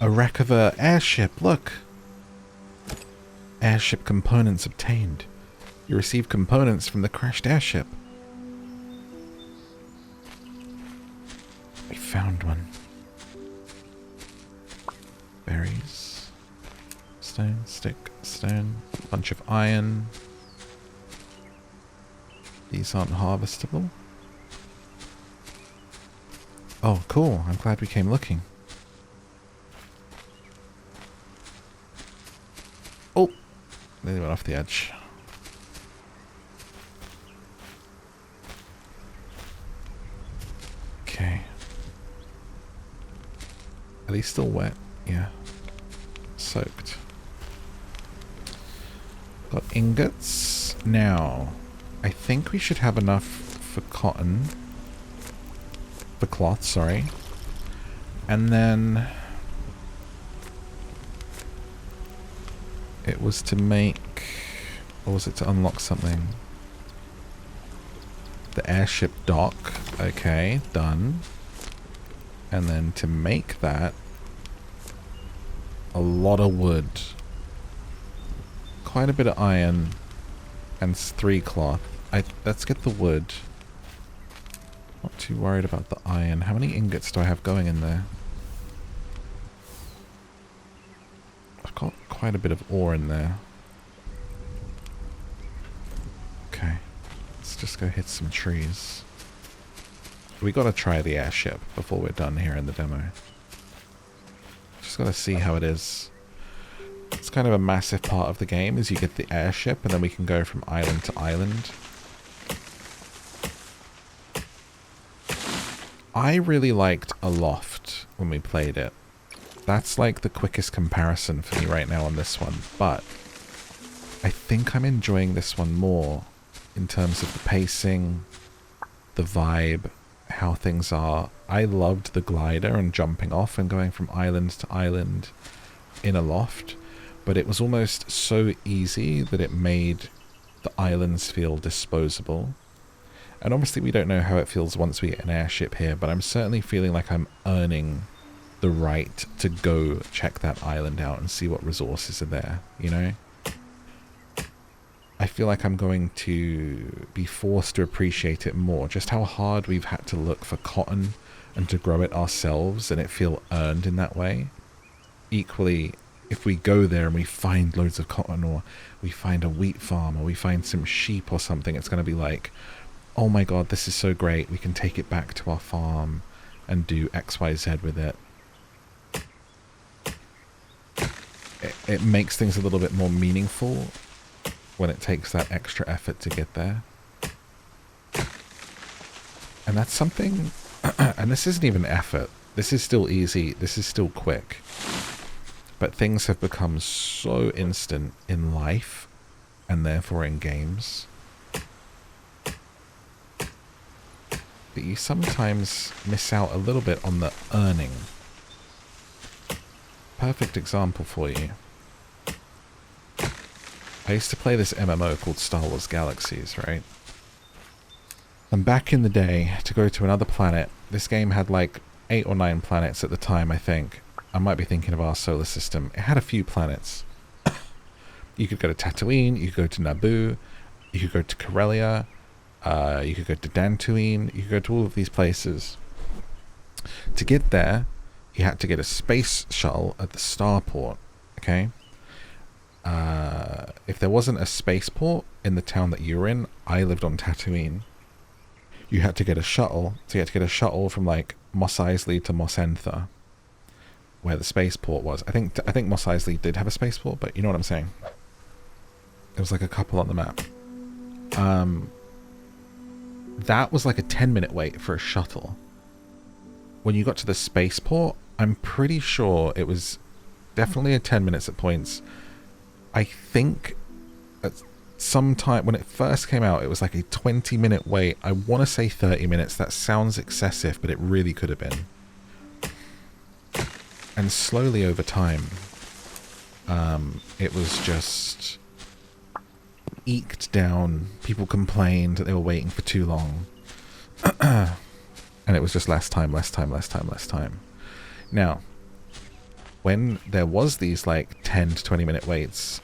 A wreck of a airship, look! Airship components obtained. You receive components from the crashed airship. We found one. Berries. Stone, stick, stone. Bunch of iron. These aren't harvestable. Oh, cool. I'm glad we came looking. Oh! They went off the edge. Okay. Are they still wet? Yeah. Soaked. Got ingots. Now, I think we should have enough for cotton. For cloth, sorry. And then it was to make, or was it to unlock something? The airship dock. Okay, done. And then to make that, a lot of wood. Quite a bit of iron. And 3 cloth. Let's get the wood. Not too worried about the iron. How many ingots do I have going in there? I've got quite a bit of ore in there. Okay. Let's just go hit some trees. We gotta try the airship before we're done here in the demo. Just gotta see how it is. It's kind of a massive part of the game, is you get the airship and then we can go from island to island. I really liked Aloft when we played it. That's like the quickest comparison for me right now on this one, but I think I'm enjoying this one more in terms of the pacing, the vibe, how things are. I loved the glider and jumping off and going from island to island in Aloft, but it was almost so easy that it made the islands feel disposable. And obviously we don't know how it feels once we get an airship here, but I'm certainly feeling like I'm earning the right to go check that island out and see what resources are there, you know? I feel like I'm going to be forced to appreciate it more, just how hard we've had to look for cotton and to grow it ourselves and it feel earned in that way. Equally, if we go there and we find loads of cotton, or we find a wheat farm, or we find some sheep or something, it's going to be like, oh my god, this is so great, we can take it back to our farm and do XYZ with it. It makes things a little bit more meaningful when it takes that extra effort to get there. And that's something, and this isn't even effort, this is still easy, this is still quick. But things have become so instant in life, and therefore in games, that you sometimes miss out a little bit on the earning. Perfect example for you. I used to play this MMO called Star Wars Galaxies, right? And back in the day, to go to another planet, this game had like 8 or 9 planets at the time, I think. I might be thinking of our solar system. It had a few planets. You could go to Tatooine, you could go to Naboo, you could go to Corellia, you could go to Dantooine, you could go to all of these places. To get there, you had to get a space shuttle at the starport, okay? If there wasn't a spaceport in the town that you were in, I lived on Tatooine, you had to get a shuttle. So you had to get a shuttle from like Mos Eisley to Mos Entha. where the spaceport was. I think Mos Eisley did have a spaceport, but you know what I'm saying. It was like a couple on the map. That was like a 10-minute wait for a shuttle. When you got to the spaceport, I'm pretty sure it was definitely a 10 minutes at points. I think at some time when it first came out, it was like a 20-minute wait. I want to say 30 minutes. That sounds excessive, but it really could have been. And slowly over time, it was just eked down. People complained that they were waiting for too long. And it was just less time. Now, when there was these like 10 to 20 minute waits,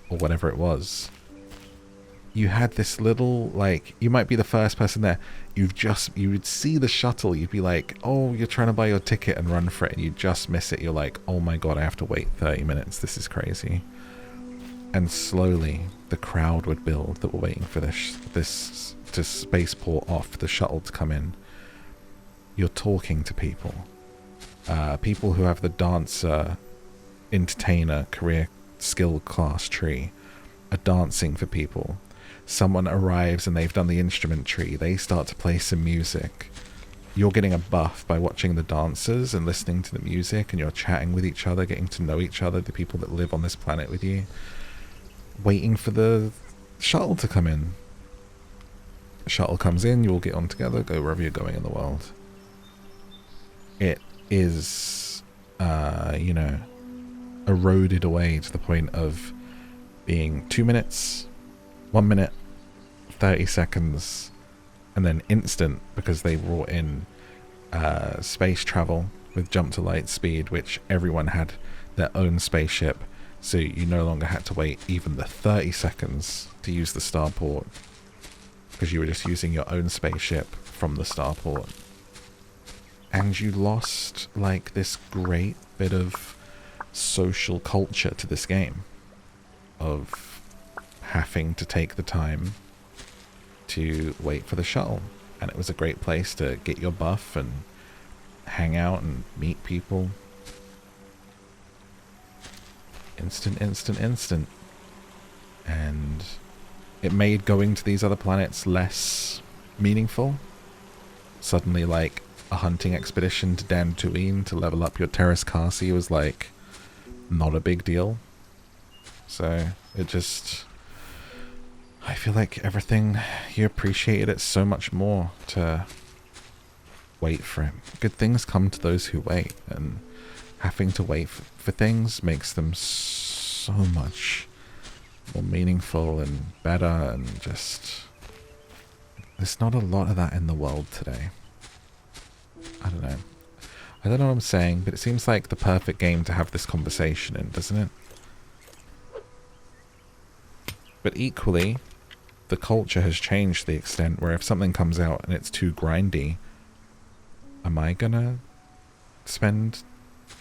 or whatever it was, you had this little, like, you might be the first person there. You would see the shuttle. You'd be like, oh, you're trying to buy your ticket and run for it. And you just miss it. You're like, oh my God, I have to wait 30 minutes. This is crazy. And slowly the crowd would build that were waiting for this to spaceport off, the shuttle to come in. You're talking to people. People who have the dancer, entertainer, career, skill class tree are dancing for people. Someone arrives and they've done the instrument tree. They start to play some music. You're getting a buff by watching the dancers and listening to the music, and you're chatting with each other, getting to know each other, the people that live on this planet with you, waiting for the shuttle to come in. The shuttle comes in, you all get on together, go wherever you're going in the world. It is, you know, eroded away to the point of being 2 minutes, 1 minute, 30 seconds, and then instant, because they brought in space travel with jump to light speed, which everyone had their own spaceship, so you no longer had to wait even the 30 seconds to use the starport, because you were just using your own spaceship from the starport. And you lost like this great bit of social culture to this game, of having to take the time to wait for the shuttle. And it was a great place to get your buff and hang out and meet people. Instant. And it made going to these other planets less meaningful. Suddenly, like, a hunting expedition to Dantooine to level up your Terrace Kasi was like not a big deal. So it just, I feel like everything, you appreciated it so much more to wait for it. Good things come to those who wait, and having to wait for things makes them so much more meaningful and better, and just, there's not a lot of that in the world today. I don't know what I'm saying, but it seems like the perfect game to have this conversation in, doesn't it? But equally, the culture has changed to the extent where if something comes out and it's too grindy, am I gonna spend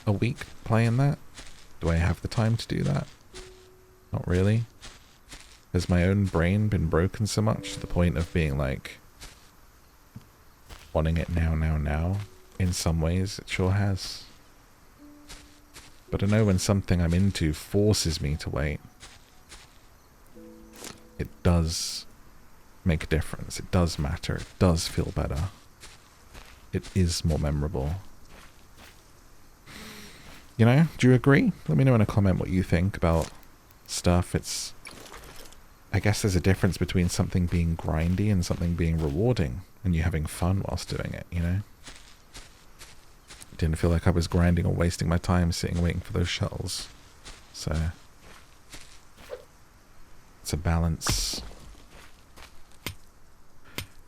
a week playing that? Do I have the time to do that? Not really. Has my own brain been broken so much to the point of being like, wanting it now? In some ways, it sure has. But I know when something I'm into forces me to wait, it does make a difference. It does matter. It does feel better. It is more memorable. You know, do you agree? Let me know in a comment what you think about stuff. It's, I guess there's a difference between something being grindy and something being rewarding, and you having fun whilst doing it, you know? Didn't feel like I was grinding or wasting my time sitting waiting for those shuttles. So it's a balance.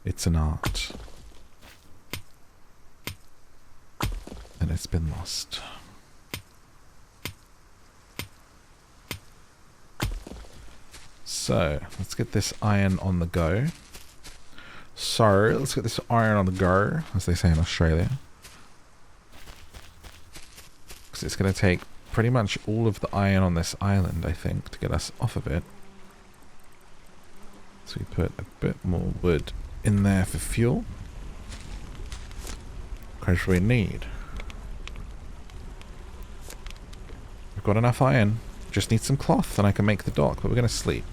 It's an art. And it's been lost. So let's get this iron on the go. So let's get this iron on the go, as they say in Australia. Because it's going to take pretty much all of the iron on this island, I think, to get us off of it. So we put a bit more wood in there for fuel. Because we need We've got enough iron. Just need some cloth and I can make the dock, but we're going to sleep.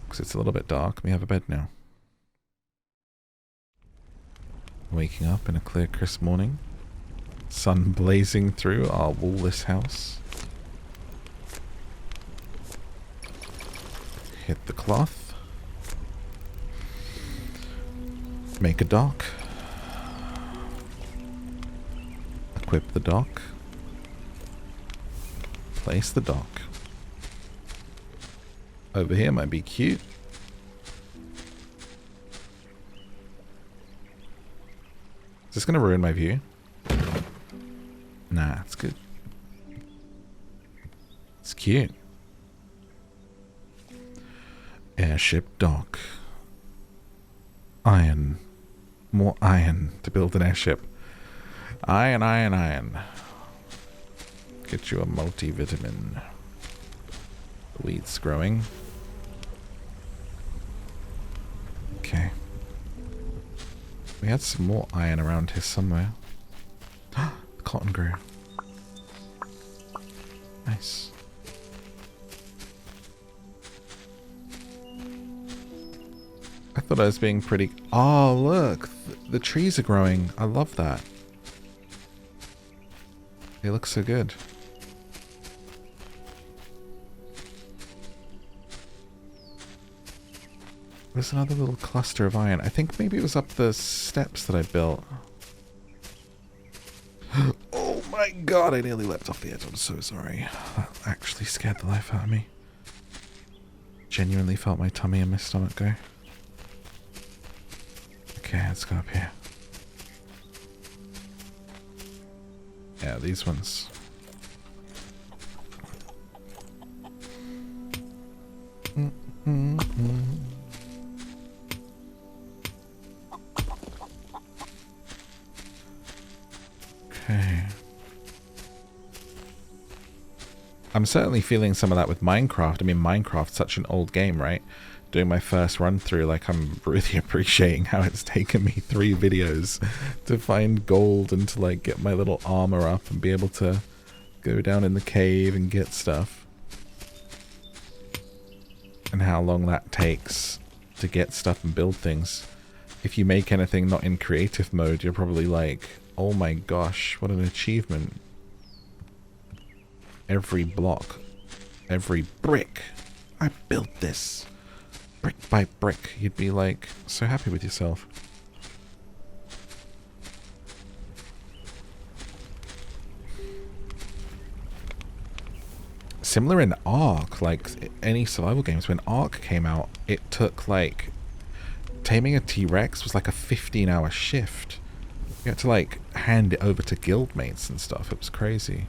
Because it's a little bit dark. We have a bed now. Waking up in a clear, crisp morning. Sun blazing through our wallless house. Hit the cloth. Make a dock. Equip the dock. Place the dock. Over here might be cute. Is this going to ruin my view? Nah, it's good. It's cute. Airship dock. Iron. More iron to build an airship. Iron, iron, iron. Get you a multivitamin. The wheat's growing. Okay. We had some more iron around here somewhere. The cotton grew. Nice. I thought I was being pretty... Oh, look! The trees are growing. I love that. They look so good. There's another little cluster of iron. I think maybe it was up the steps that I built. Oh my god, I nearly leapt off the edge. I'm so sorry. That actually scared the life out of me. Genuinely felt my tummy and my stomach go. Okay, let's go up here. Yeah, these ones. Okay. I'm certainly feeling some of that with Minecraft. I mean, Minecraft's such an old game, right? Doing my first run through, like, I'm really appreciating how it's taken me 3 videos to find gold and to, like, get my little armor up and be able to go down in the cave and get stuff. And how long that takes to get stuff and build things. If you make anything not in creative mode, you're probably like, oh my gosh, what an achievement. Every block, every brick, I built this. Brick by brick, you'd be like, so happy with yourself. Similar in Ark, like any survival games, when Ark came out, it took like, taming a T-Rex was like a 15-hour shift. You had to like hand it over to guildmates and stuff, it was crazy.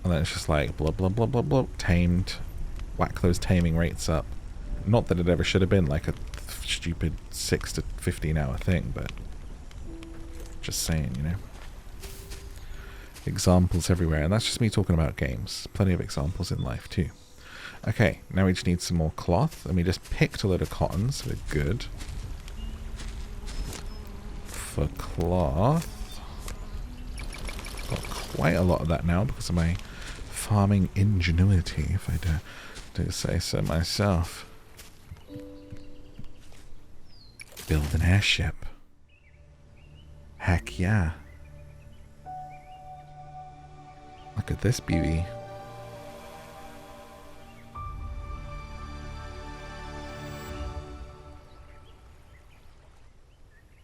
And then it's just like, blah, blah, blah, blah, blah, tamed. Whack those taming rates up. Not that it ever should have been like a stupid 6 to 15 hour thing, but just saying, you know. Examples everywhere, and that's just me talking about games. Plenty of examples in life too. Okay, now we just need some more cloth, and we just picked a load of cotton, so we're good. For cloth, got quite a lot of that now because of my farming ingenuity, if I do say so myself. Build an airship. Heck yeah. Look at this beauty.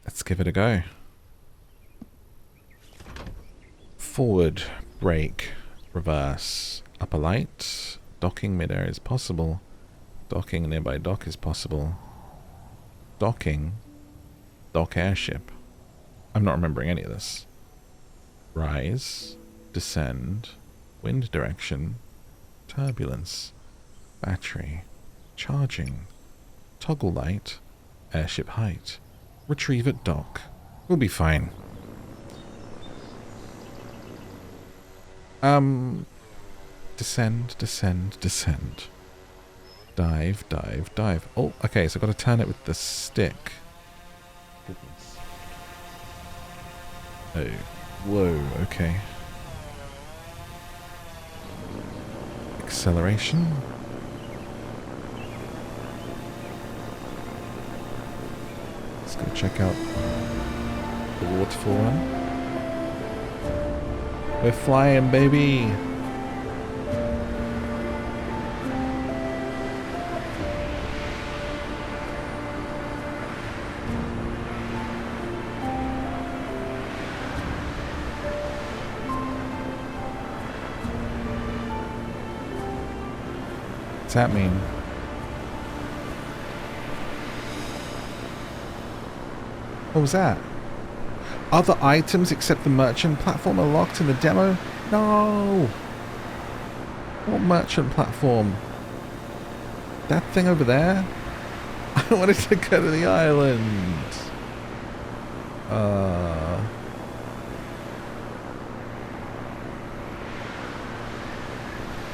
Let's give it a go. Forward, brake, reverse, upper light, docking midair is possible. Docking nearby dock is possible. Docking, dock airship. I'm not remembering any of this. Rise, descend, wind direction, turbulence, battery, charging, toggle light, airship height, retrieve at dock. We'll be fine. Descend, descend, descend. Dive, dive, dive. Oh, okay, so I've got to turn it with the stick. Goodness. Oh. Whoa, okay. Acceleration. Let's go check out the waterfall one. We're flying, baby! What's that mean? What was that? Other items except the merchant platform are locked in the demo? No! What merchant platform? That thing over there? I wanted to go to the island.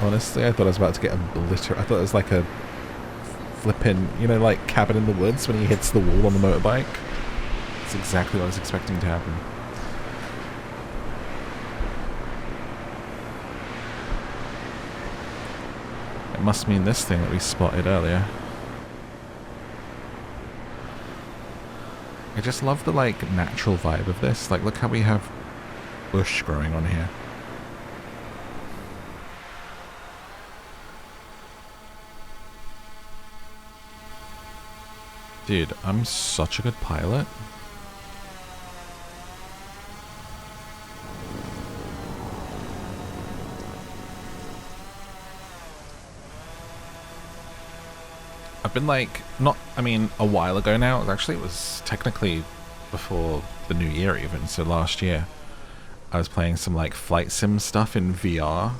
Honestly, I thought I was about to get obliterated. I thought it was like a flipping, you know, like Cabin in the Woods when he hits the wall on the motorbike. That's exactly what I was expecting to happen. It must mean this thing that we spotted earlier. I just love the, like, natural vibe of this. Like, look how we have bush growing on here. Dude, I'm such a good pilot. I've been like, a while ago now. Actually, it was technically before the new year even, so last year. I was playing some like flight sim stuff in VR.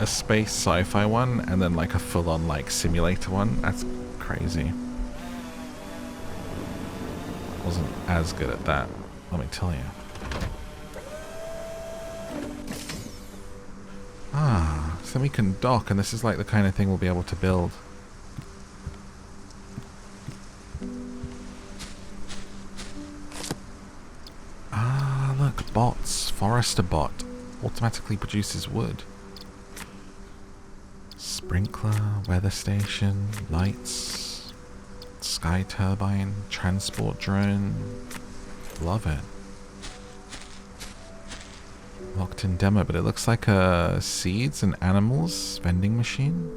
A space sci-fi one, and then like a full-on like simulator one. That's crazy. Wasn't as good at that, let me tell you. Ah, so we can dock, and this is like the kind of thing we'll be able to build. Ah, look, bots. Forester bot automatically produces wood. Sprinkler, weather station, lights. Sky turbine, transport drone. Love it. Locked in demo, but it looks like a seeds and animals vending machine.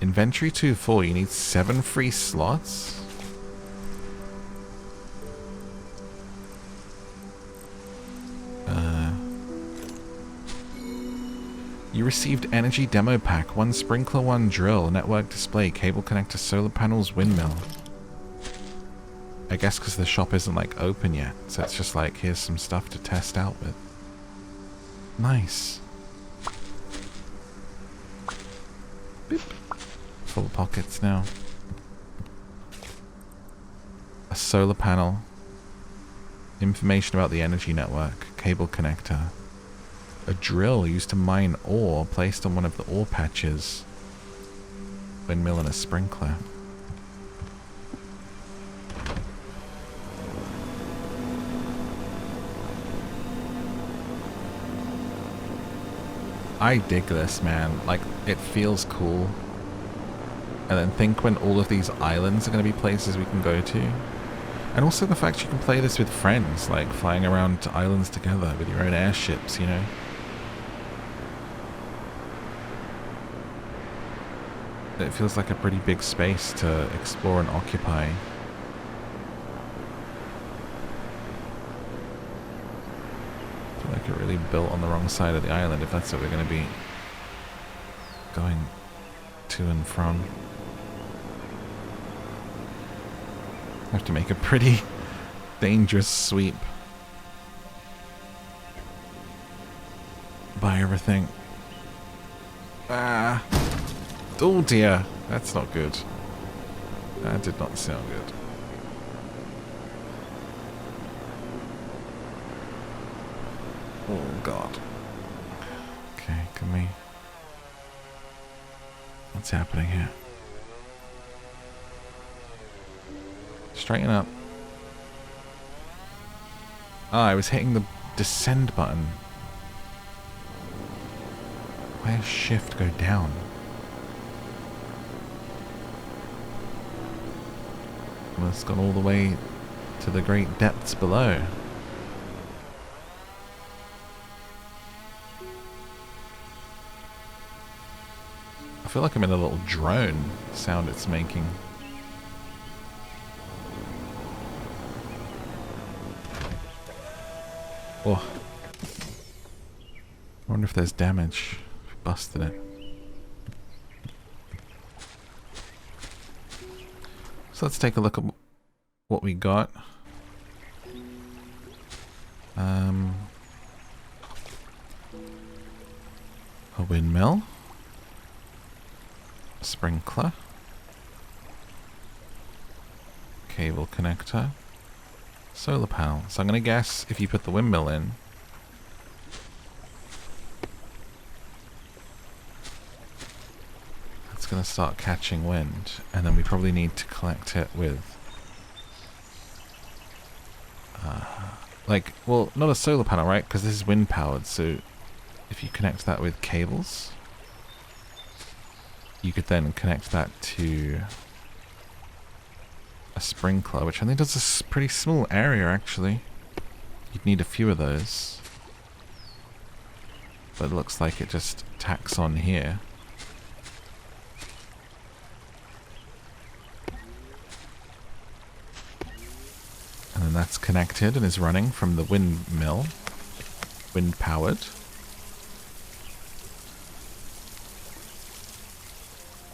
Inventory 2 full. You need 7 free slots. You received energy demo pack, 1 sprinkler, 1 drill, network display, cable connector, solar panels, windmill. I guess because the shop isn't like open yet, so it's just like, here's some stuff to test out with. Nice. Boop. Full of pockets now. A solar panel. Information about the energy network, cable connector. A drill used to mine ore placed on one of the ore patches. Windmill and a sprinkler. I dig this, man. Like, it feels cool. And then think when all of these islands are going to be places we can go to. And also the fact you can play this with friends, like flying around to islands together with your own airships, you know? It feels like a pretty big space to explore and occupy. I feel like it really built on the wrong side of the island if that's what we're going to be going to and from. I have to make a pretty dangerous sweep by everything. Ah. Oh dear, that's not good. That did not sound good. Oh god. Okay, can we... What's happening here? Straighten up. Ah, I was hitting the descend button. Why does shift go down? Well, it's gone all the way to the great depths below. I feel like I'm in a little drone sound it's making. Oh. I wonder if there's damage. Busted it. So let's take a look at what we got. A windmill. A sprinkler. Cable connector. Solar panel. So I'm going to guess if you put the windmill in, it's going to start catching wind, and then we probably need to collect it with like, well, not a solar panel, right? Because this is wind powered, so if you connect that with cables, you could then connect that to a sprinkler, which I think does a pretty small area, actually. You'd need a few of those. But it looks like it just tacks on here. And then that's connected and is running from the windmill. Wind powered.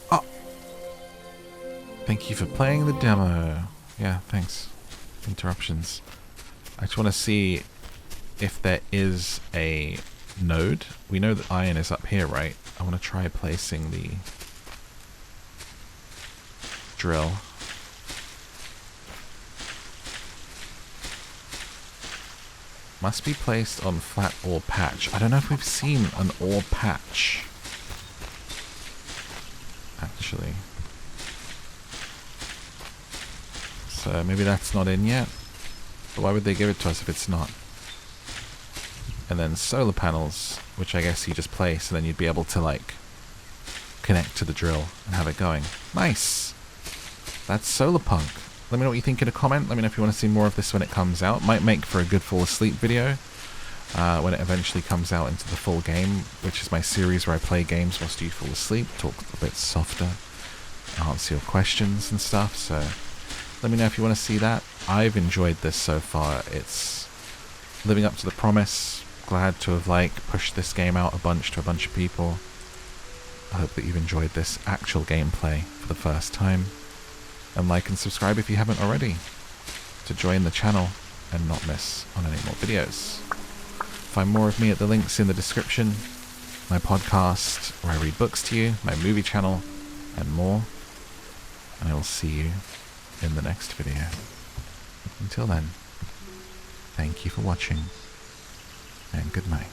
Oh! Thank you for playing the demo. Yeah, thanks. Interruptions. I just want to see if there is a node. We know that iron is up here, right? I want to try placing the drill. Must be placed on flat ore patch. I don't know if we've seen an ore patch. Actually. So maybe that's not in yet. But why would they give it to us if it's not? And then solar panels, which I guess you just place, and then you'd be able to, like, connect to the drill and have it going. Nice! That's Solarpunk. Let me know what you think in a comment. Let me know if you want to see more of this when it comes out. Might make for a good fall asleep video when it eventually comes out into the full game, which is my series where I play games whilst you fall asleep, talk a bit softer, answer your questions and stuff. So let me know if you want to see that. I've enjoyed this so far. It's living up to the promise. Glad to have, like, pushed this game out a bunch to a bunch of people. I hope that you've enjoyed this actual gameplay for the first time. And like and subscribe if you haven't already, to join the channel and not miss on any more videos. Find more of me at the links in the description, my podcast where I read books to you, my movie channel, and more. And I will see you in the next video. Until then, thank you for watching, and good night.